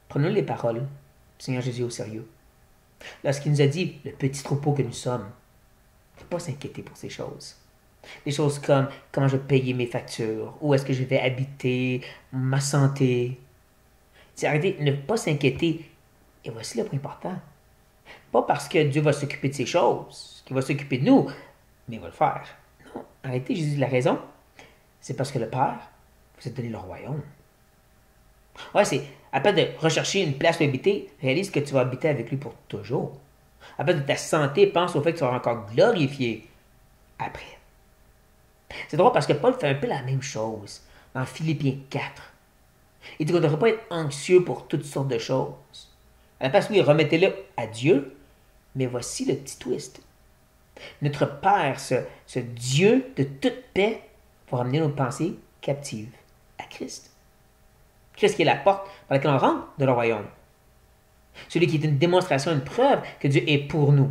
Prenons les paroles du Seigneur Jésus au sérieux. Lorsqu'il nous a dit, le petit troupeau que nous sommes, il ne faut pas s'inquiéter pour ces choses. Des choses comme comment je vais payer mes factures, où est-ce que je vais habiter, ma santé. C'est arrêter de ne pas s'inquiéter. Et voici le point important. Pas parce que Dieu va s'occuper de ces choses, qu'il va s'occuper de nous, mais il va le faire. Non, arrêtez, Jésus dit la raison. C'est parce que le Père vous a donné le royaume. Ouais, c'est à peine de rechercher une place où habiter, réalise que tu vas habiter avec lui pour toujours. À peine de ta santé, pense au fait que tu vas encore glorifier après. C'est drôle parce que Paul fait un peu la même chose dans Philippiens 4. Il dit qu'on ne devrait pas être anxieux pour toutes sortes de choses. À la place, oui, remettez-le à Dieu, mais voici le petit twist. Notre Père, ce Dieu de toute paix, va ramener nos pensées captives à Christ. Christ qui est la porte par laquelle on rentre de le royaume. Celui qui est une démonstration, une preuve que Dieu est pour nous.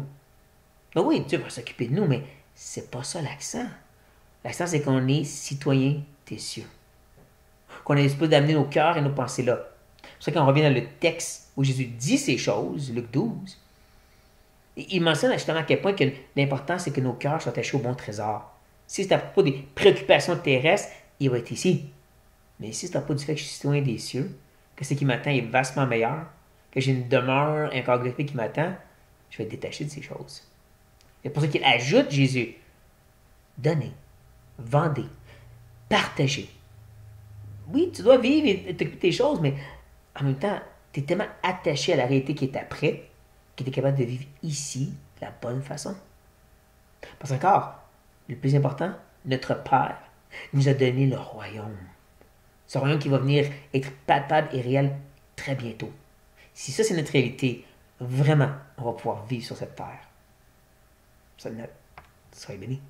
Donc oui, Dieu va s'occuper de nous, mais c'est pas ça l'accent. L'accent, c'est qu'on est citoyen des cieux. Qu'on est supposé d'amener nos cœurs et nos pensées là. C'est pour ça qu'on revient dans le texte où Jésus dit ces choses, Luc 12, il mentionne justement à quel point que l'important, c'est que nos cœurs soient attachés au bon trésor. Si c'est à propos des préoccupations terrestres, il va être ici. Mais si c'est à propos du fait que je suis citoyen des cieux, que ce qui m'attend est vastement meilleur, que j'ai une demeure incognito qui m'attend, je vais être détaché de ces choses. C'est pour ça qu'il ajoute Jésus. Donnez, vendez, partagez. Oui, tu dois vivre et t'occuper de tes choses, mais en même temps, tu es tellement attaché à la réalité qui est après, que tu es capable de vivre ici de la bonne façon. Parce qu'encore, le plus important, notre Père nous a donné le royaume. Ce royaume qui va venir être palpable et réel très bientôt. Si ça, c'est notre réalité, vraiment, on va pouvoir vivre sur cette terre. Soyez bénis.